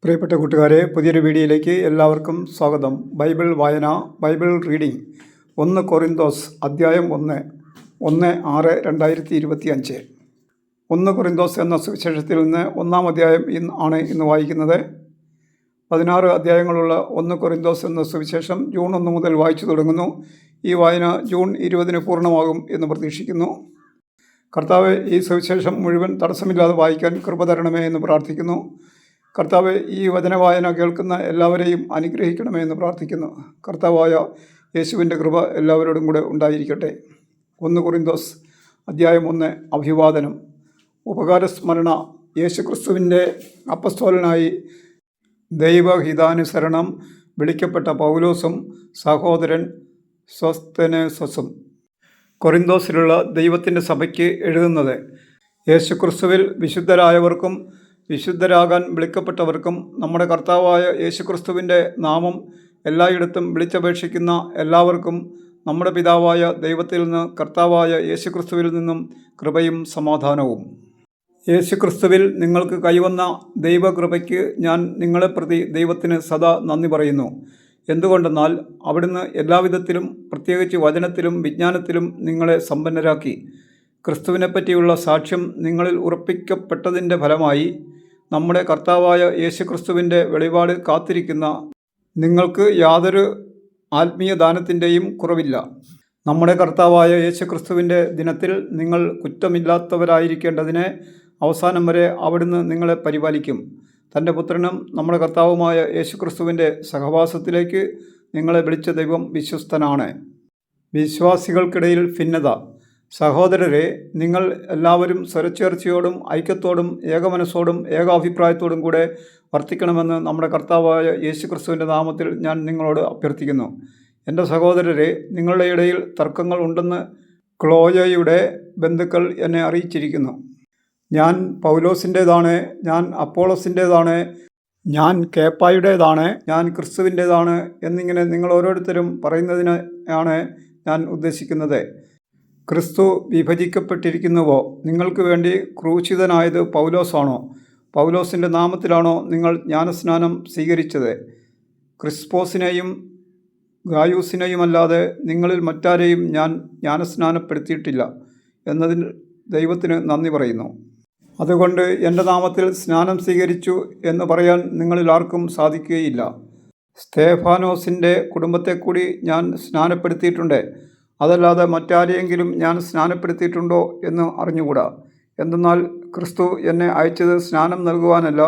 പ്രിയപ്പെട്ട കൂട്ടുകാരെ, പുതിയൊരു വീഡിയോയിലേക്ക് എല്ലാവർക്കും സ്വാഗതം. ബൈബിൾ വായന, ബൈബിൾ റീഡിംഗ്. 1 കൊറിന്തോസ് അധ്യായം 1:6/2025. 1 കൊറിന്തോസ് എന്ന സുവിശേഷത്തിൽ നിന്ന് 1-ാം അധ്യായം ഇന്ന് വായിക്കുന്നത്. 16 അധ്യായങ്ങളുള്ള 1 കൊറിന്തോസ് എന്ന സുവിശേഷം ജൂൺ 1 മുതൽ വായിച്ചു തുടങ്ങുന്നു. ഈ വായന ജൂൺ 20 പൂർണ്ണമാകും എന്ന് പ്രതീക്ഷിക്കുന്നു. കർത്താവ് ഈ സുവിശേഷം മുഴുവൻ തടസ്സമില്ലാതെ വായിക്കാൻ കൃപ തരണമേ എന്ന് പ്രാർത്ഥിക്കുന്നു. കർത്താവ് ഈ വചനവായന കേൾക്കുന്ന എല്ലാവരെയും അനുഗ്രഹിക്കണമേ എന്ന് പ്രാർത്ഥിക്കുന്നു. കർത്താവായ യേശുവിൻ്റെ കൃപ എല്ലാവരോടും കൂടെ ഉണ്ടായിരിക്കട്ടെ. 1 കൊറിന്തോസ് അധ്യായം 1. അഭിവാദനം. ഉപകാരസ്മരണ. യേശുക്രിസ്തുവിൻ്റെ അപ്പസ്തോലനായി ദൈവഹിതാനുസരണം വിളിക്കപ്പെട്ട പൗലോസും സഹോദരൻ സോസ്തെനേസസും കൊറിന്തോസിലുള്ള ദൈവത്തിൻ്റെ സഭയ്ക്ക് എഴുതുന്നത്. യേശുക്രിസ്തുവിൽ വിശുദ്ധരായവർക്കും വിശുദ്ധരാകാൻ വിളിക്കപ്പെട്ടവർക്കും നമ്മുടെ കർത്താവായ യേശുക്രിസ്തുവിൻ്റെ നാമം എല്ലായിടത്തും വിളിച്ചപേക്ഷിക്കുന്ന എല്ലാവർക്കും നമ്മുടെ പിതാവായ ദൈവത്തിൽ നിന്ന് കർത്താവായ യേശുക്രിസ്തുവിൽ നിന്നും കൃപയും സമാധാനവും. യേശുക്രിസ്തുവിൽ നിങ്ങൾക്ക് കൈവന്ന ദൈവകൃപയ്ക്ക് ഞാൻ നിങ്ങളെ പ്രതി ദൈവത്തിന് സദാ നന്ദി പറയുന്നു. എന്തുകൊണ്ടെന്നാൽ അവിടുന്ന് എല്ലാവിധത്തിലും പ്രത്യേകിച്ച് വചനത്തിലും വിജ്ഞാനത്തിലും നിങ്ങളെ സമ്പന്നരാക്കി. ക്രിസ്തുവിനെപ്പറ്റിയുള്ള സാക്ഷ്യം നിങ്ങളിൽ ഉറപ്പിക്കപ്പെട്ടതിൻ്റെ ഫലമായി നമ്മുടെ കർത്താവായ യേശുക്രിസ്തുവിൻ്റെ വെളിപാട് കാത്തിരിക്കുന്ന നിങ്ങൾക്ക് യാതൊരു ആത്മീയ ദാനത്തിൻ്റെയും കുറവില്ല. നമ്മുടെ കർത്താവായ യേശുക്രിസ്തുവിൻ്റെ ദിനത്തിൽ നിങ്ങൾ കുറ്റമില്ലാത്തവരായിരിക്കേണ്ടതിന് അവസാനം വരെ അവിടുന്ന് നിങ്ങളെ പരിപാലിക്കും. തൻ്റെ പുത്രനും നമ്മുടെ കർത്താവുമായ യേശുക്രിസ്തുവിൻ്റെ സഹവാസത്തിലേക്ക് നിങ്ങളെ വിളിച്ച ദൈവം വിശ്വസ്തനാണ്. വിശ്വാസികൾക്കിടയിൽ ഭിന്നത. സഹോദരരെ, നിങ്ങൾ എല്ലാവരും സ്വരച്ചേർച്ചയോടും ഐക്യത്തോടും ഏകമനസ്സോടും ഏകാഭിപ്രായത്തോടും കൂടെ വർത്തിക്കണമെന്ന് നമ്മുടെ കർത്താവായ യേശുക്രിസ്തുവിൻ്റെ നാമത്തിൽ ഞാൻ നിങ്ങളോട് അഭ്യർത്ഥിക്കുന്നു. എൻ്റെ സഹോദരരെ, നിങ്ങളുടെ ഇടയിൽ തർക്കങ്ങൾ ഉണ്ടെന്ന് ക്ലോയയുടെ ബന്ധുക്കൾ എന്നെ അറിയിച്ചിരിക്കുന്നു. ഞാൻ പൗലോസിൻ്റേതാണ്, ഞാൻ അപ്പോളോസിൻ്റേതാണ്, ഞാൻ കേപ്പായുടേതാണ്, ഞാൻ ക്രിസ്തുവിൻ്റേതാണ് എന്നിങ്ങനെ നിങ്ങൾ ഓരോരുത്തരും പറയുന്നതിനാണ് ഞാൻ ഉദ്ദേശിക്കുന്നത്. ക്രിസ്തു വിഭജിക്കപ്പെട്ടിരിക്കുന്നുവോ? നിങ്ങൾക്ക് വേണ്ടി ക്രൂശിതനായത് പൗലോസാണോ? പൗലോസിൻ്റെ നാമത്തിലാണോ നിങ്ങൾ ജ്ഞാനസ്നാനം സ്വീകരിച്ചത്? ക്രിസ്പോസിനെയും ഗായൂസിനെയുമല്ലാതെ നിങ്ങളിൽ മറ്റാരെയും ഞാൻ ജ്ഞാനസ്നാനപ്പെടുത്തിയിട്ടില്ല എന്നതിൽ ദൈവത്തിന് നന്ദി പറയുന്നു. അതുകൊണ്ട് എൻ്റെ നാമത്തിൽ സ്നാനം സ്വീകരിച്ചു എന്ന് പറയാൻ നിങ്ങളിൽ ആർക്കും സാധിക്കുകയില്ല. സ്തേഫാനോസിൻ്റെ കുടുംബത്തെ കൂടി ഞാൻ സ്നാനപ്പെടുത്തിയിട്ടുണ്ട്. അതല്ലാതെ മറ്റാരെയെങ്കിലും ഞാൻ സ്നാനപ്പെടുത്തിയിട്ടുണ്ടോ എന്ന് അറിഞ്ഞുകൂടാ. എന്തെന്നാൽ ക്രിസ്തു എന്നെ അയച്ചത് സ്നാനം നൽകുവാനല്ല,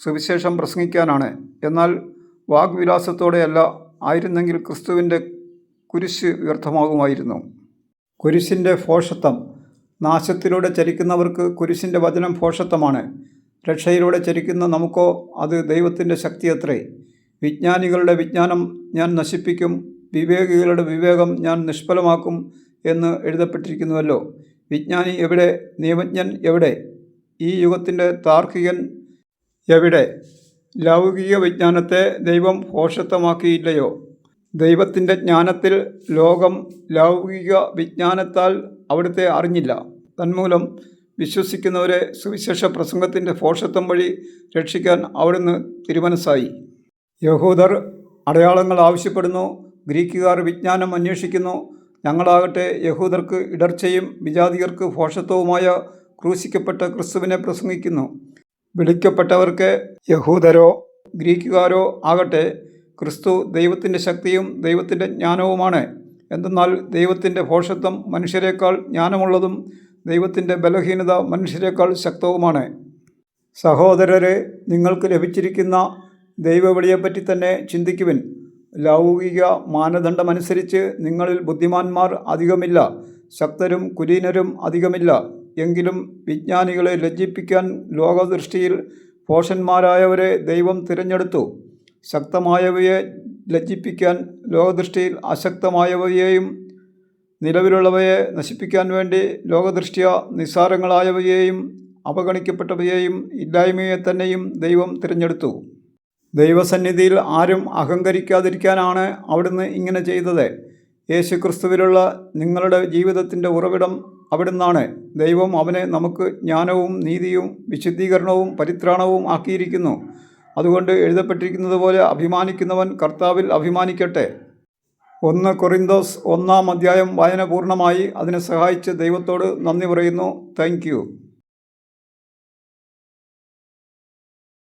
സുവിശേഷം പ്രസംഗിക്കാനാണ്. എന്നാൽ വാഗ്വിലാസത്തോടെയല്ല. ആയിരുന്നെങ്കിൽ ക്രിസ്തുവിൻ്റെ കുരിശ് വ്യർത്ഥമാകുമായിരുന്നു. കുരിശിൻ്റെ ഭോഷത്വം. നാശത്തിലൂടെ ചരിക്കുന്നവർക്ക് കുരിശിൻ്റെ വചനം ഭോഷത്വമാണ്. രക്ഷയിലൂടെ ചരിക്കുന്ന നമുക്കോ അത് ദൈവത്തിൻ്റെ ശക്തിയത്രേ. വിജ്ഞാനികളുടെ വിജ്ഞാനം ഞാൻ നശിപ്പിക്കും, വിവേകികളുടെ വിവേകം ഞാൻ നിഷ്ഫലമാക്കും എന്ന് എഴുതപ്പെട്ടിരിക്കുന്നുവല്ലോ. വിജ്ഞാനി എവിടെ? നിയമജ്ഞൻ എവിടെ? ഈ യുഗത്തിൻ്റെ താർക്കികൻ എവിടെ? ലൗകിക വിജ്ഞാനത്തെ ദൈവം ഭോഷത്വമാക്കിയില്ലയോ? ദൈവത്തിൻ്റെ ജ്ഞാനത്തിൽ ലോകം ലൗകിക വിജ്ഞാനത്താൽ അവിടുത്തെ അറിഞ്ഞില്ല. തന്മൂലം വിശ്വസിക്കുന്നവരെ സുവിശേഷ പ്രസംഗത്തിൻ്റെ ഭോഷത്വം വഴി രക്ഷിക്കാൻ അവിടുന്ന് തിരുമനസ്സായി. യഹൂദർ അടയാളങ്ങൾ ആവശ്യപ്പെടുന്നു, ഗ്രീക്കുകാർ വിജ്ഞാനം അന്വേഷിക്കുന്നു. ഞങ്ങളാകട്ടെ യഹൂദർക്ക് ഇടർച്ചയും വിജാതിയർക്ക് ഭോഷത്വവുമായ ക്രൂശിക്കപ്പെട്ട ക്രിസ്തുവിനെ പ്രസംഗിക്കുന്നു. വിളിക്കപ്പെട്ടവർക്ക് യഹൂദരോ ഗ്രീക്കുകാരോ ആകട്ടെ ക്രിസ്തു ദൈവത്തിൻ്റെ ശക്തിയും ദൈവത്തിൻ്റെ ജ്ഞാനവുമാണ്. എന്തെന്നാൽ ദൈവത്തിൻ്റെ ഭോഷത്വം മനുഷ്യരെക്കാൾ ജ്ഞാനമുള്ളതും ദൈവത്തിൻ്റെ ബലഹീനത മനുഷ്യരെക്കാൾ ശക്തവുമാണ്. സഹോദരരെ, നിങ്ങൾക്ക് ലഭിച്ചിരിക്കുന്ന ദൈവവിളിയെപ്പറ്റി തന്നെ ചിന്തിക്കുവിൻ. ലൗകിക മാനദണ്ഡമനുസരിച്ച് നിങ്ങളിൽ ബുദ്ധിമാന്മാർ അധികമില്ല, ശക്തരും കുലീനരും അധികമില്ല. എങ്കിലും വിജ്ഞാനികളെ ലജ്ജിപ്പിക്കാൻ ലോകദൃഷ്ടിയിൽ ഭോഷന്മാരായവരെ ദൈവം തിരഞ്ഞെടുത്തു. ശക്തമായവയെ ലജ്ജിപ്പിക്കാൻ ലോകദൃഷ്ടിയിൽ അശക്തമായവയെയും നിലവിലുള്ളവയെ നശിപ്പിക്കാൻ വേണ്ടി ലോകദൃഷ്ട്യാ നിസ്സാരങ്ങളായവയെയും അവഗണിക്കപ്പെട്ടവയെയും ഇല്ലായ്മയെ തന്നെയും ദൈവം തിരഞ്ഞെടുത്തു. ദൈവസന്നിധിയിൽ ആരും അഹങ്കരിക്കാതിരിക്കാനാണ് അവിടുന്ന് ഇങ്ങനെ ചെയ്തത്. യേശുക്രിസ്തുവിലുള്ള നിങ്ങളുടെ ജീവിതത്തിൻ്റെ ഉറവിടം അവിടുന്നാണ്. ദൈവം അവനെ നമുക്ക് ജ്ഞാനവും നീതിയും വിശുദ്ധീകരണവും പരിത്രാണവും ആക്കിയിരിക്കുന്നു. അതുകൊണ്ട് എഴുതപ്പെട്ടിരിക്കുന്നത് പോലെ അഭിമാനിക്കുന്നവൻ കർത്താവിൽ അഭിമാനിക്കട്ടെ. 1 കൊറിന്തോസ് 1 അധ്യായം വായന പൂർണ്ണമായി. അതിനെ സഹായിച്ച് ദൈവത്തോട് നന്ദി പറയുന്നു. Thank you.